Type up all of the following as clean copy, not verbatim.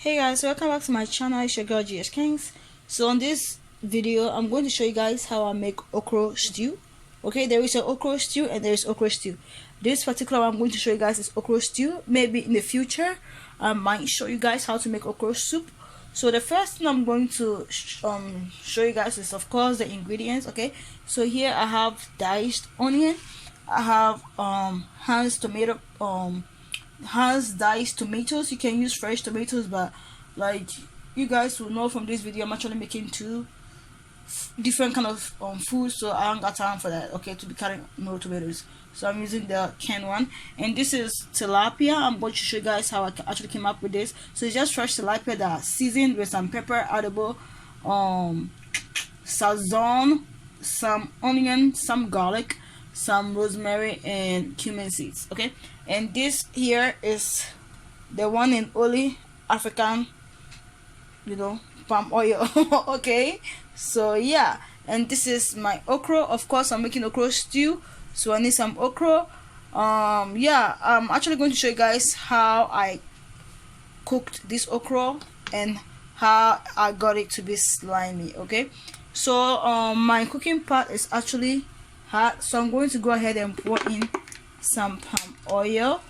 Hey guys, welcome back to my channel. It's your girl GS Kings. So on this video I'm going to show you guys how I make okra stew. Okay, there is an okra stew and there is okra stew. This particular one I'm going to show you guys is okra stew. Maybe in the future I might show you guys how to make okra soup. So the first thing I'm going to show you guys is of course the ingredients. Okay, so here I have diced onion, I have has diced tomatoes. You can use fresh tomatoes, but like you guys will know from this video, I'm actually making two different kind of food, so I don't got time for that. Okay, to be cutting no tomatoes, so I'm using the canned one. And this is tilapia. I'm going to show you guys how I actually came up with this. So it's just fresh tilapia that seasoned with some pepper, edible sazon, some onion, some garlic, some rosemary, and cumin seeds. Okay, and this here is the one and only African, palm oil. Okay, so yeah, and this is my okra. Of course I'm making okra stew, so I need some okra. Yeah, I'm actually going to show you guys how I cooked this okra and how I got it to be slimy. Okay, so my cooking pot is actually hot, so I'm going to go ahead and pour in some palm oil.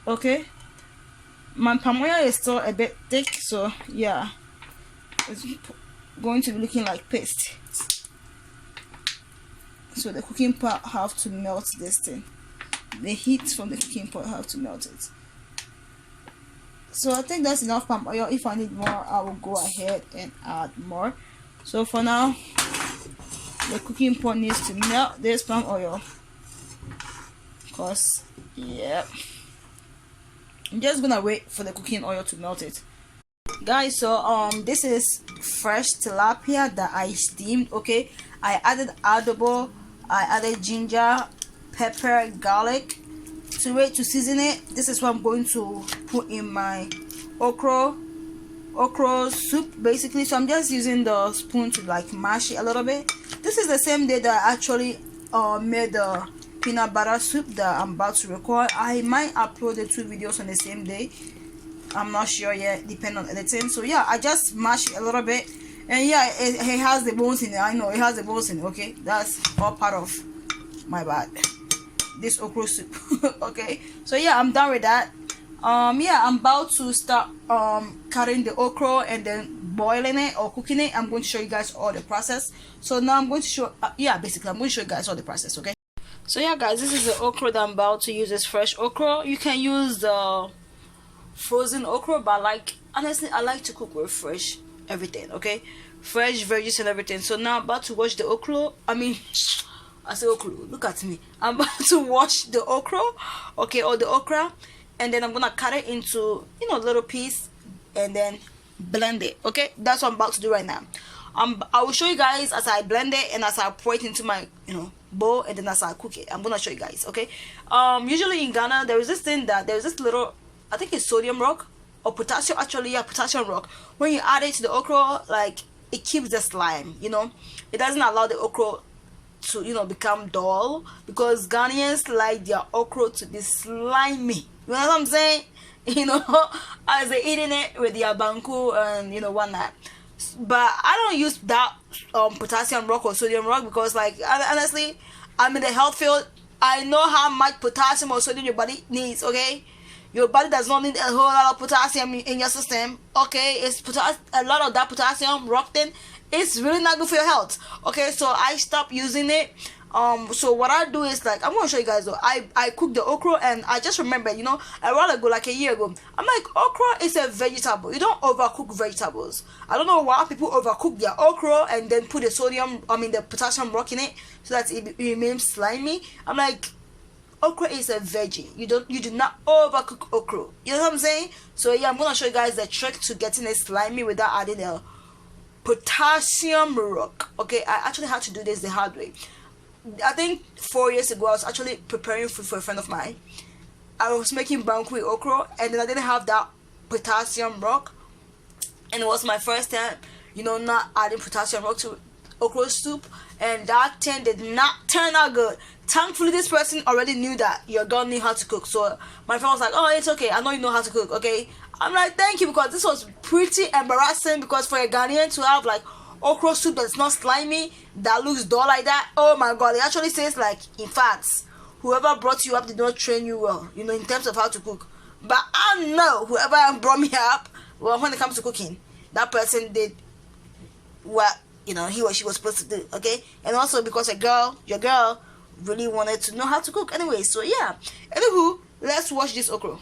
Okay, my palm oil is still a bit thick, so yeah, it's going to be looking like paste. So the cooking pot have to melt this thing. The heat from the cooking pot have to melt it. So I think that's enough palm oil. If I need more, I will go ahead and add more. So for now, the cooking pot needs to melt this palm oil, because yeah, I'm just gonna wait for the cooking oil to melt it, guys. So this is fresh tilapia that I steamed. Okay, I added adobo, I added ginger, pepper, garlic to it to season it. This is what I'm going to put in my okra soup basically. So I'm just using the spoon to like mash it a little bit. This is the same day that I actually made the peanut butter soup that I'm about to record. I might upload the two videos on the same day, I'm not sure yet, depending on editing. So yeah, I just mash it a little bit, and yeah, it has the bones in it. I know it has the bones in it. Okay, that's all part of my bad, this okra soup. Okay, so yeah, I'm done with that. Yeah, I'm about to start cutting the okra and then boiling it or cooking it. I'm going to show you guys all the process. So now I'm going to show basically I'm going to show you guys all the process. Okay, so yeah guys, this is the okra that I'm about to use. Is fresh okra. You can use the frozen okra, but like honestly I like to cook with fresh everything. Okay, fresh veggies and everything. So now I'm about to wash the okra. I say okra, look at me. I'm about to wash the okra, okay, or the okra, and then I'm gonna cut it into little piece and then blend it. Okay, that's what I'm about to do right now. I will show you guys as I blend it and as I pour it into my bowl, and then as I cook it. I'm gonna show you guys. Okay, usually in Ghana there's this little, I think it's sodium rock or potassium, actually. Yeah, potassium rock. When you add it to the okra, like it keeps the slime, it doesn't allow the okra to become dull, because Ghanaians like their okra to be slimy. You know what I'm saying? As they're eating it with their banku and whatnot. But I don't use that potassium rock or sodium rock, because like honestly, I'm in the health field. I know how much potassium or sodium your body needs. Okay, your body does not need a whole lot of potassium in your system. Okay, it's a lot of that potassium rock thing. It's really not good for your health. Okay, so I stopped using it. So what I do is, like, I'm gonna show you guys though. I cook the okra, and I just remember, a while ago, like a year ago, I'm like, okra is a vegetable. You don't overcook vegetables. I don't know why people overcook their okra and then put the potassium rock in it so that it remains slimy. I'm like, okra is a veggie. You do not overcook okra. You know what I'm saying? So yeah, I'm gonna show you guys the trick to getting it slimy without adding a potassium rock. Okay, I actually had to do this the hard way. I think 4 years ago I was actually preparing food for a friend of mine. I was making banku with okra, and then I didn't have that potassium rock, and it was my first time not adding potassium rock to okra soup, and that thing did not turn out good. Thankfully, this person already knew that your girl knew how to cook. So my friend was like, "Oh, it's okay. I know you know how to cook." Okay, I'm like, "Thank you," because this was pretty embarrassing. Because for a Ghanaian to have like okra soup that's not slimy, that looks dull like that, oh my god! It actually says like, in fact, whoever brought you up did not train you well, you know, in terms of how to cook. But I know whoever brought me up, well, when it comes to cooking, that person did what, you know, he or she was supposed to do. Okay, and also because your girl really wanted to know how to cook anyway. So yeah, anywho, let's watch this okra.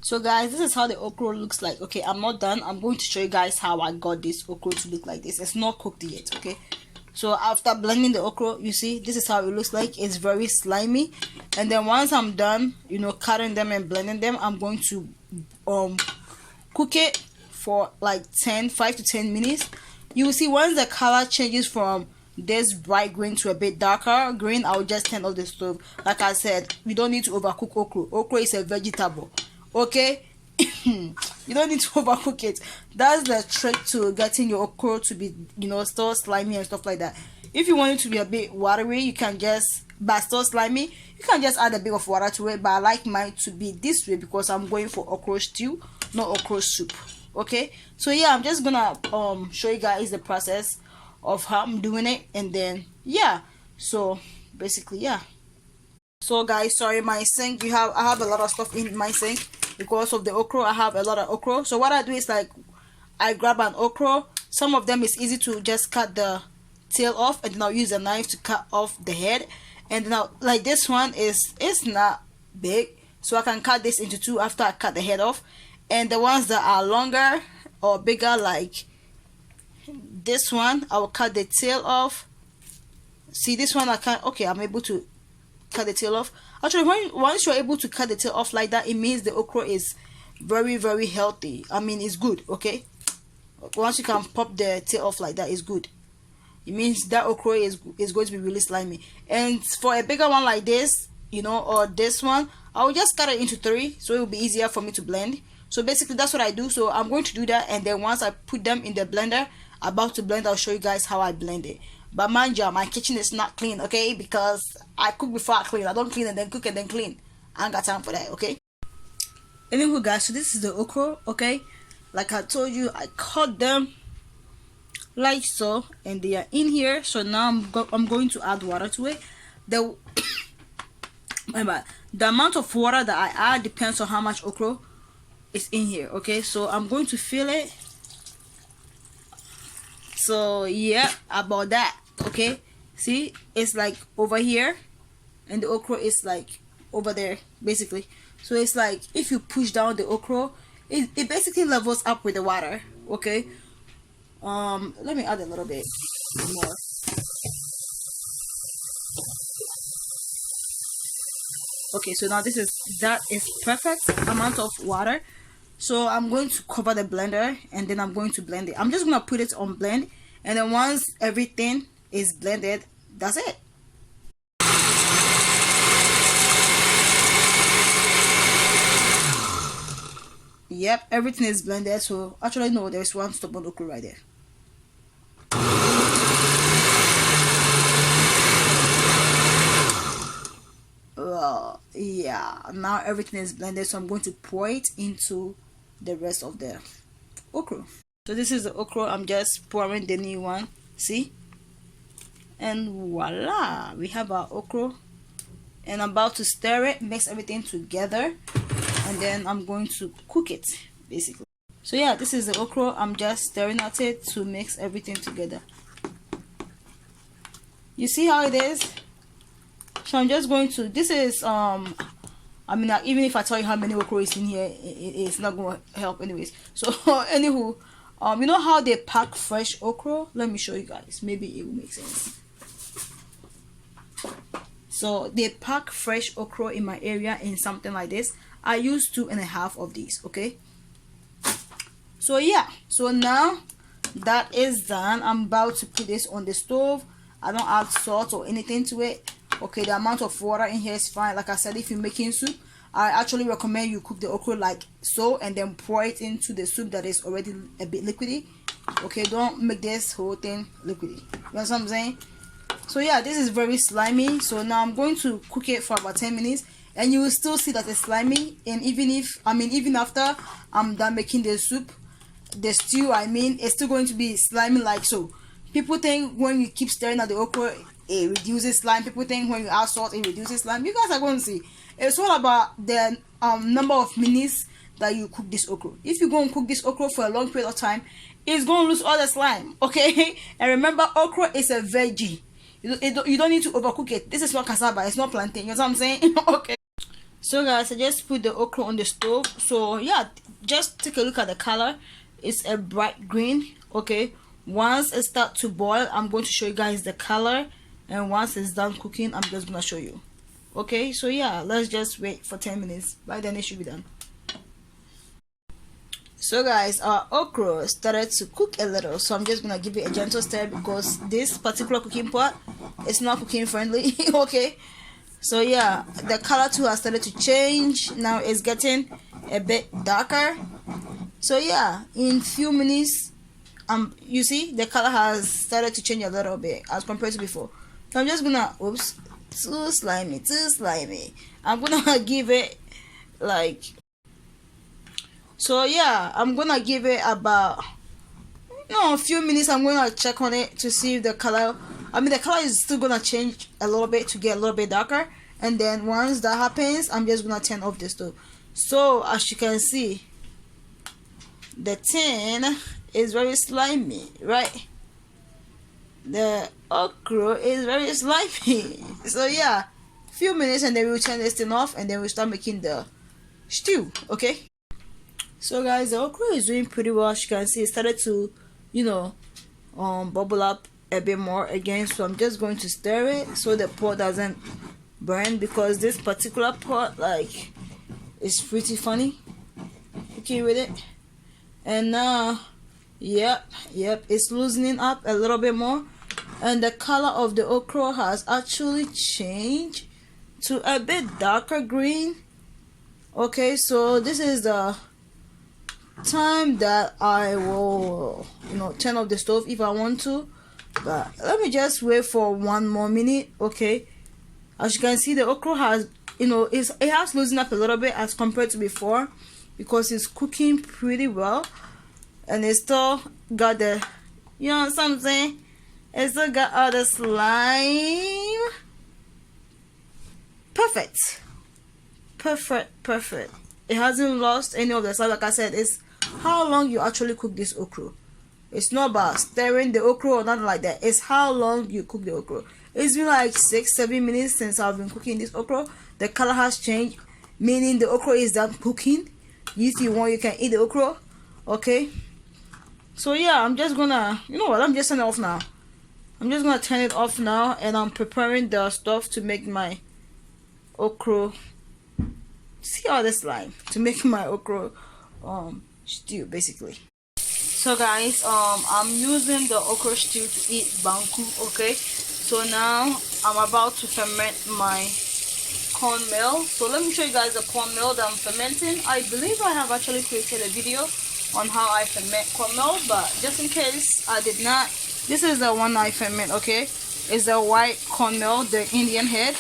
So guys, this is how the okra looks like. Okay, I'm not done. I'm going to show you guys how I got this okra to look like this. It's not cooked yet. Okay, so after blending the okra, you see this is how it looks like. It's very slimy. And then once I'm done, you know, cutting them and blending them, I'm going to cook it for like 5 to 10 minutes. You will see once the color changes from this bright green to a bit darker green, I'll just turn off the stove. Like I said, we don't need to overcook okra. Okra is a vegetable. Okay, you don't need to overcook it. That's the trick to getting your okra to be, you know, still slimy and stuff like that. If you want it to be a bit watery, you can just, but still slimy, you can just add a bit of water to it. But I like mine to be this way because I'm going for okra stew, not okra soup. Okay, so yeah, I'm just gonna show you guys the process of how I'm doing it, and then yeah, so basically yeah. So guys, sorry, my sink, I have a lot of stuff in my sink because of the okra. I have a lot of okra. So what I do is like I grab an okra. Some of them is easy to just cut the tail off, and then I'll use a knife to cut off the head. And then like this one it's not big, so I can cut this into two after I cut the head off. And the ones that are longer or bigger, like this one, I will cut the tail off. See, this one I can't. Okay, I'm able to cut the tail off. Actually, once you're able to cut the tail off like that, it means the okra is very, very healthy. I mean, it's good. Okay, once you can pop the tail off like that, it's good. It means that okra is going to be really slimy. And for a bigger one like this, you know, or this one, I will just cut it into 3, so it will be easier for me to blend. So basically that's what I do. So I'm going to do that, and then once I put them in the blender, about to blend, I'll show you guys how I blend it. But mind you, my kitchen is not clean, okay, because I cook before I clean. I don't clean and then cook and then clean. I ain't got time for that, okay. Anyway guys, so this is the okra, okay. Like I told you, I cut them like so, and they are in here. So now I'm going to add water to it. The amount of water that I add depends on how much okra is in here, okay. So I'm going to fill it. So yeah, about that, okay. See, it's like over here, and the okra is like over there basically. So it's like if you push down the okra, it basically levels up with the water, okay. Let me add a little bit more. Okay, so now that is perfect amount of water. So I'm going to cover the blender, and then I'm going to blend it. I'm just gonna put it on blend, and then once everything is blended, that's it. Yep, everything is blended. So actually no, there's one stubborn okra right there. Yeah, now everything is blended, so I'm going to pour it into the rest of the okra. So this is the okra. I'm just pouring the new one, see, and voila, we have our okra. And I'm about to stir it, mix everything together, and then I'm going to cook it basically. So yeah, this is the okra. I'm just stirring at it to mix everything together. You see how it is? So I'm just going to, this is I mean, even if I tell you how many okra is in here, it's not going to help anyways. So anywho, you know how they pack fresh okra? Let me show you guys, maybe it will make sense. So they pack fresh okra in my area in something like this. I use 2.5 of these, okay. So yeah, so now that is done, I'm about to put this on the stove. I don't add salt or anything to it. Okay, the amount of water in here is fine. Like I said, if you're making soup, I actually recommend you cook the okra like so, and then pour it into the soup that is already a bit liquidy. Okay, don't make this whole thing liquidy. You know what I'm saying? So yeah, this is very slimy. So now I'm going to cook it for about 10 minutes, and you will still see that it's slimy. And even after I'm done making the soup, the stew, it's still going to be slimy like so. People think when you keep stirring at the okra, it reduces slime. People think when you add salt, it reduces slime. You guys are going to see. It's all about the number of minutes that you cook this okra. If you go and cook this okra for a long period of time, it's going to lose all the slime. Okay, and remember, okra is a veggie. You don't need to overcook it. This is not cassava, it's not plantain. You know what I'm saying? Okay. So guys, I just put the okra on the stove. So yeah, just take a look at the color. It's a bright green. Okay, once it starts to boil, I'm going to show you guys the color, and once it's done cooking, I'm just gonna show you. Okay, so yeah, let's just wait for 10 minutes. By then it should be done. So guys, our okra started to cook a little, so I'm just gonna give it a gentle stir because this particular cooking pot is not cooking friendly. Okay, so yeah, the color too has started to change. Now it's getting a bit darker. So yeah, in few minutes, you see the color has started to change a little bit as compared to before. So I'm just gonna, oops, too slimy. I'm gonna give it like. So yeah, I'm gonna give it about a few minutes. I'm gonna check on it to see if the color, the color is still gonna change a little bit to get a little bit darker, and then once that happens, I'm just gonna turn off the stove. So as you can see, the tin is very slimy, right? The okra is very slimy. So yeah, few minutes and then we'll turn this thing off, and then we'll start making the stew. Okay. So guys, the okra is doing pretty well. As you can see, it started to, bubble up a bit more again. So I'm just going to stir it so the pot doesn't burn, because this particular pot, like, is pretty funny. Okay with it. And now, yep, it's loosening up a little bit more, and the color of the okra has actually changed to a bit darker green. Okay, so this is the time that I will turn off the stove if I want to, but let me just wait for 1 more minute. Okay, as you can see, the okra has it has loosened up a little bit as compared to before, because it's cooking pretty well, and it still got the something, it still got all the slime. Perfect. It hasn't lost any of the slime. Like I said, it's how long you actually cook this okra. It's not about stirring the okra or nothing like that. It's how long you cook the okra. It's been like 6-7 minutes since I've been cooking this okra. The color has changed, meaning the okra is done cooking. If you want, you can eat the okra. Okay, so yeah, I'm just gonna, I'm just turning it off now. I'm just gonna turn it off now, and I'm preparing the stuff to make my okra. See all the slime to make my okra stew basically. So guys, I'm using the okra stew to eat banku. Okay, so now I'm about to ferment my cornmeal. So let me show you guys the cornmeal that I'm fermenting. I believe I have actually created a video on how I ferment cornmeal, but just in case I did not, this is the one I ferment. Okay, it's the white cornmeal, the Indian head.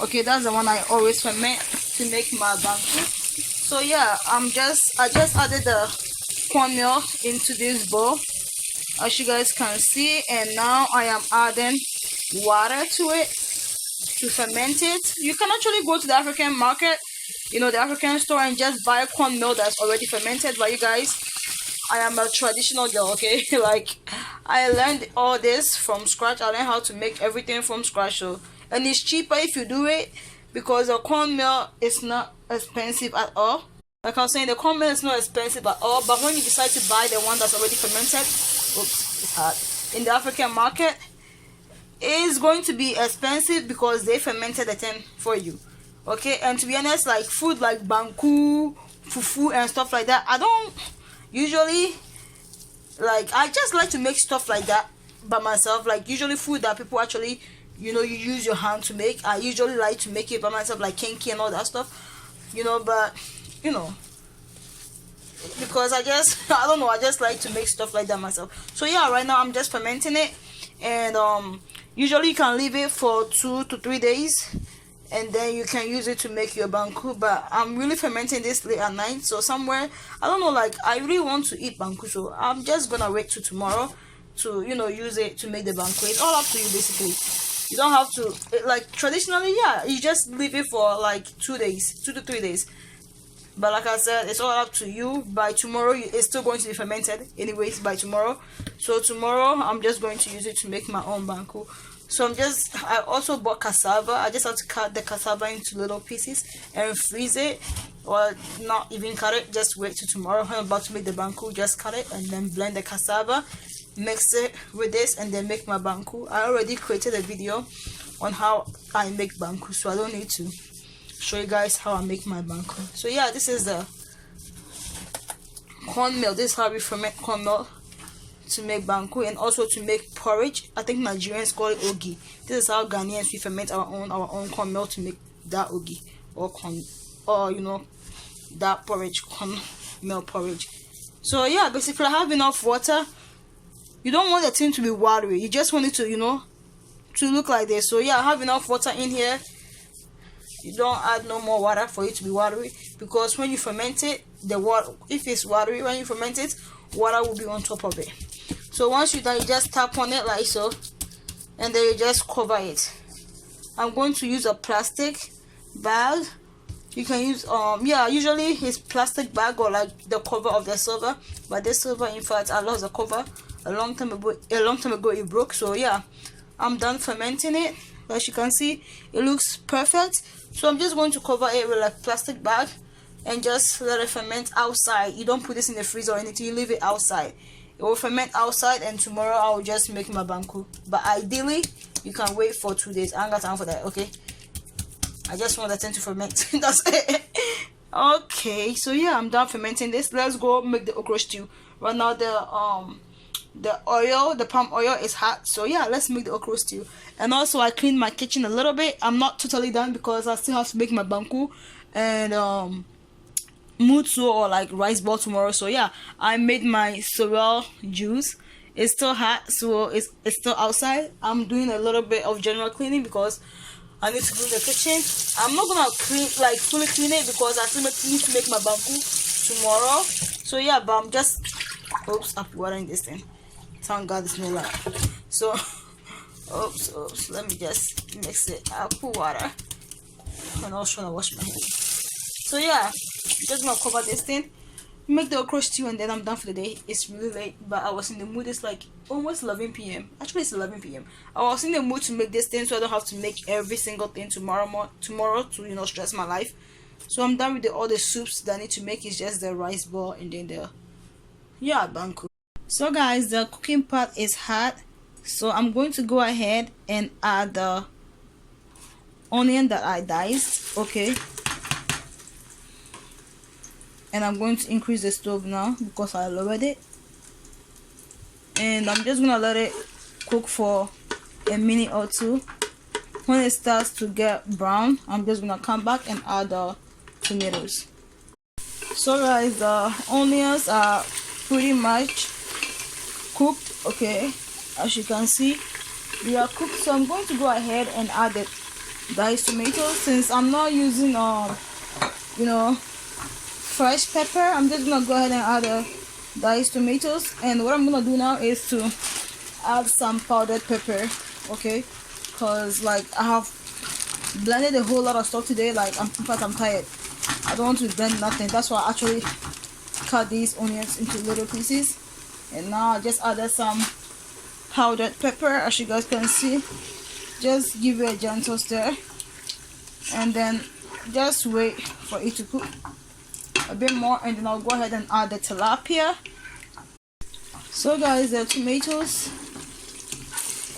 Okay, that's the one I always ferment to make my banku. So yeah, I just added the cornmeal into this bowl, as you guys can see, and now I am adding water to it to ferment it. You can actually go to the African market, the African store, and just buy cornmeal that's already fermented. But you guys, I am a traditional girl. Okay, like, I learned all this from scratch. I learned how to make everything from scratch. So, and it's cheaper if you do it, because the cornmeal is not expensive at all. Like I was saying, the cornmeal is not expensive at all, but when you decide to buy the one that's already fermented, oops, it's hot, in the African market, it's going to be expensive because they fermented the thing for you. Okay, and to be honest, like food like banku, fufu and stuff like that, I don't usually like. I just like to make stuff like that by myself. Like, usually food that people actually, you use your hand to make, I usually like to make it by myself, like kenki and all that stuff, but because I don't know, I just like to make stuff like that myself. So yeah, right now I'm just fermenting it, and usually you can leave it for 2 to 3 days, and then you can use it to make your banku. But I'm really fermenting this late at night, so somewhere, I don't know, like I really want to eat banku, so I'm just gonna wait till tomorrow to use it to make the banku. It's all up to you basically. You don't have to, like traditionally, yeah, you just leave it for like 2 days, 2 to 3 days. But like I said, it's all up to you. By tomorrow, it's still going to be fermented anyways by tomorrow. So tomorrow, I'm just going to use it to make my own banku. So I also bought cassava. I just have to cut the cassava into little pieces and freeze it, or not even cut it, just wait till tomorrow. When I'm about to make the banku, just cut it and then blend the cassava, mix it with this, and then make my banku. I already created a video on how I make banku, so I don't need to show you guys how I make my banku. So yeah, this is the cornmeal. This is how we ferment cornmeal to make banku, and also to make porridge. I think Nigerians call it ogi. This is how Ghanaians we ferment our own cornmeal to make that ogi, or that porridge, cornmeal porridge. So yeah, basically I have enough water. You don't want the thing to be watery, you just want it to to look like this. So yeah, I have enough water in here. You don't add no more water for it to be watery, because when you ferment it, the water, if it's watery, when you ferment it, water will be on top of it. So once you done, you just tap on it like so, and then you just cover it. I'm going to use a plastic bag. You can use usually it's plastic bag or like the cover of the silver, but this silver, in fact, I lost the cover a long time ago. It broke. So yeah, I'm done fermenting it. As you can see, it looks perfect. So I'm just going to cover it with a plastic bag and just let it ferment outside. You don't put this in the freezer or anything, you leave it outside. It will ferment outside, and tomorrow I will just make my banku. But ideally, you can wait for 2 days. I ain't got time for that, okay? I just want the thing to ferment. That's it. Okay, so yeah, I'm done fermenting this. Let's go make the okra stew. Right now the palm oil is hot, so yeah, let's make the okra stew. And also I cleaned my kitchen a little bit. I'm not totally done because I still have to make my banku and mutsu, or like rice ball, tomorrow. So yeah, I made my sorrel juice. It's still hot, so it's still outside. I'm doing a little bit of general cleaning because I need to clean the kitchen. I'm not gonna fully clean it because I still need to make my banku tomorrow. So yeah, but I'm just I'm watering this thing. Thank God it's no light. So oops, let me just mix it. I'll put water, and also trying to wash my hands. So yeah, just gonna cover this thing, make the okra stew, and then I'm done for the day. It's really late, but I was in the mood. It's like almost 11 p.m. Actually, it's 11 p.m. I was in the mood to make this thing so I don't have to make every single thing tomorrow to stress my life. So I'm done with all the soups that I need to make. It's just the rice ball and then the banku. So guys, the cooking pot is hot, so I'm going to go ahead and add the onion that I diced, okay? And I'm going to increase the stove now because I lowered it, and I'm just gonna let it cook for a minute or two. When it starts to get brown, I'm just gonna come back and add the tomatoes. So guys, the onions are pretty much cooked, okay? As you can see, they are cooked. So I'm going to go ahead and add the diced tomatoes. Since I'm not using fresh pepper, I'm just gonna go ahead and add the diced tomatoes. And what I'm gonna do now is to add some powdered pepper, okay? Because like I have blended a whole lot of stuff today. Like in fact, I'm tired. I don't want to blend nothing. That's why I actually cut these onions into little pieces. And now I just added some powdered pepper, as you guys can see. Just give it a gentle stir, and then just wait for it to cook a bit more, and then I'll go ahead and add the tilapia. So guys, the tomatoes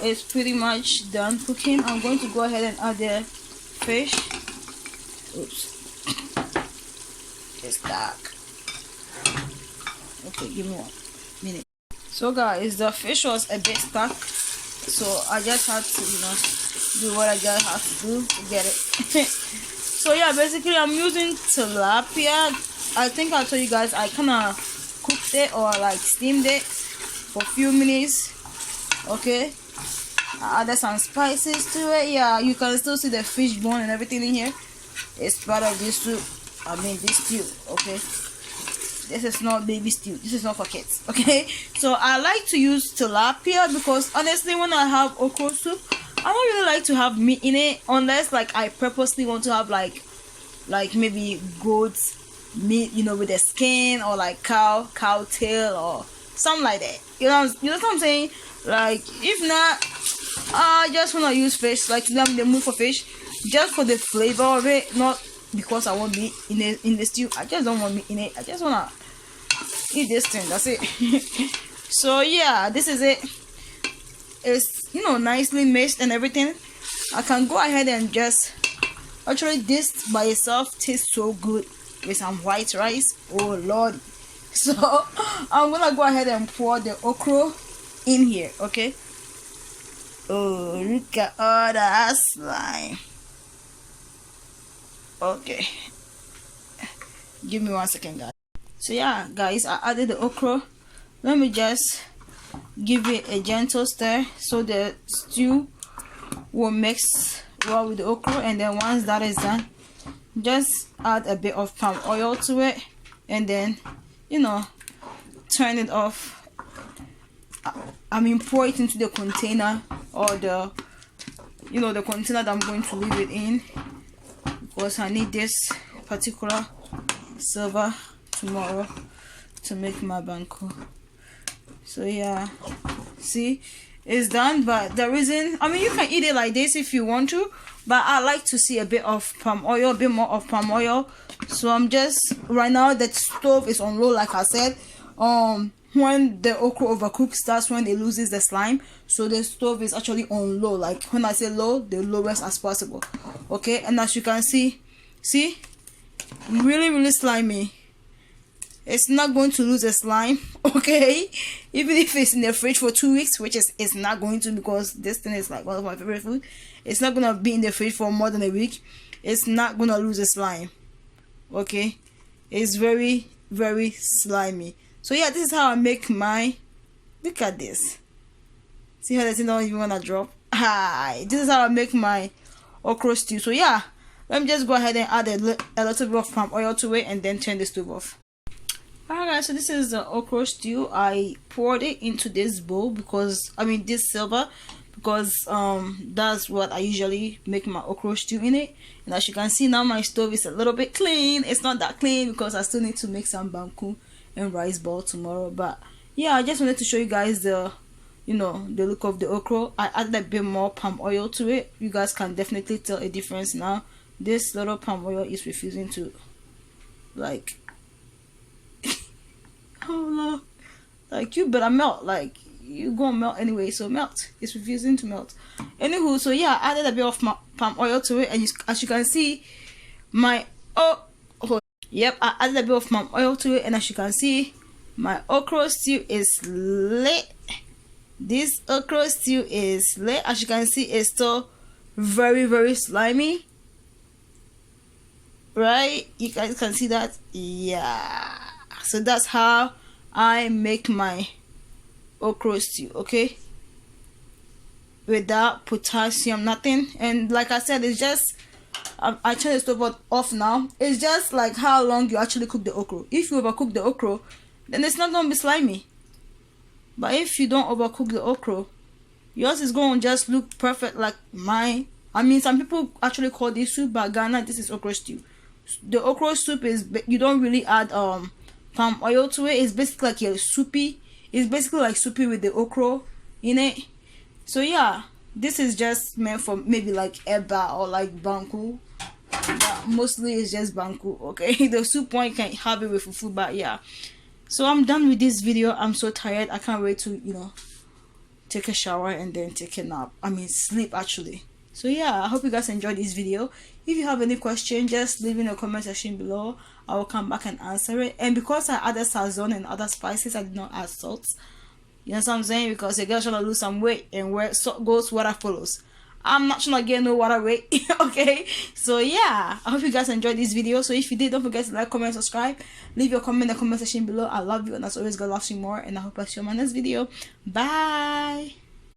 is pretty much done cooking. I'm going to go ahead and add the fish. Oops, it's dark. Okay, give me 1 minute. So guys, the fish was a bit stuck, so I just had to do what I just have to do to get it. So yeah, basically I'm using tilapia. I think I'll tell you guys, I kind of cooked it or like steamed it for a few minutes. Okay, I added some spices to it. Yeah, you can still see the fish bone and everything in here. It's part of this soup. I mean this stew. Okay, this is not baby stew. This is not for kids. Okay, so I like to use tilapia because honestly, when I have okra soup, I don't really like to have meat in it unless like I purposely want to have like maybe goat's meat, you know, with the skin, or like cow tail or something like that. You know what I'm saying? Like if not, I just wanna use fish. Like I'm in the mood for fish, just for the flavor of it, not because I want meat in the stew. I just don't want meat in it. I just wanna eat this thing. That's it. So yeah, this is it. It's, you know, nicely mixed and everything. I can go ahead and just actually, this by itself tastes so good with some white rice. Oh lord. So I'm gonna go ahead and pour the okra in here. Okay. Oh, look at all that slime. Okay, give me 1 second, guys. So yeah, guys, I added the okra. Let me just give it a gentle stir so the stew will mix well with the okra. And then once that is done, just add a bit of palm oil to it, and then, you know, turn it off. I mean, pour it into the container, or the, you know, the container that I'm going to leave it in, because I need this particular silver tomorrow to make my banku. So yeah, see, it's done. But the reason, I mean, you can eat it like this if you want to, but I like to see a bit of palm oil, a bit more of palm oil. So I'm just, right now the stove is on low, like I said. When the okra overcooks, that's when it loses the slime. So the stove is actually on low. Like when I say low, the lowest as possible. Okay, and as you can see, really slimy. It's not going to lose the slime. Okay, even if it's in the fridge for 2 weeks, which it's not going to, because this thing is like one of my favorite food. It's not gonna be in the fridge for more than a week. It's not gonna lose the slime. Okay, it's very slimy. So yeah, this is how I make my, look at this. See how the thing don't even wanna drop? Hi, this is how I make my okra stew. So yeah, let me just go ahead and add a little bit of palm oil to it, and then turn the stove off. Alright guys, so this is the okra stew. I poured it into this bowl because, I mean this silver, because that's what I usually make my okra stew in it. And as you can see now, my stove is a little bit clean. It's not that clean because I still need to make some banku and rice ball tomorrow. But yeah, I just wanted to show you guys the, you know, the look of the okra. I added a bit more palm oil to it. You guys can definitely tell a difference now. This little palm oil is refusing to, like, oh no, like, you better melt. Like, you gonna melt anyway, so melt. It's refusing to melt. Anywho, so yeah, I added a bit of palm oil to it, and as you can see, my yep, I added a bit of palm oil to it, and as you can see, my okra stew is lit. This okra stew is lit. As you can see, it's still very slimy, right? You guys can see that. Yeah, so that's how I make my okra stew. Okay, without potassium, nothing. And like I said, it's just, I turn the stove off now. It's just like how long you actually cook the okra. If you overcook the okra, then it's not gonna be slimy. But if you don't overcook the okra, yours is gonna just look perfect like mine. I mean, some people actually call this soup, but Ghana, this is okra stew. The okra soup is, you don't really add palm oil to it. It's basically like a soupy. It's basically like soupy with the okra in it. So yeah, this is just meant for maybe like eba or like banku. But mostly it's just banku. Okay, the soup one you can have it with fufu, but yeah. So I'm done with this video. I'm so tired. I can't wait to, you know, take a shower and then take a nap. I mean sleep actually. So yeah, I hope you guys enjoyed this video. If you have any question, just leave in the comment section below. I will come back and answer it. And because I added sazon and other spices, I did not add salt. You know what I'm saying? Because the girls trying to lose some weight, and where salt goes, water follows. I'm not trying to get no water weight. Okay, so yeah, I hope you guys enjoyed this video. So if you did, don't forget to like, comment, subscribe, leave your comment in the comment section below. I love you, and as always, God loves you more, and I hope I see you in my next video. Bye.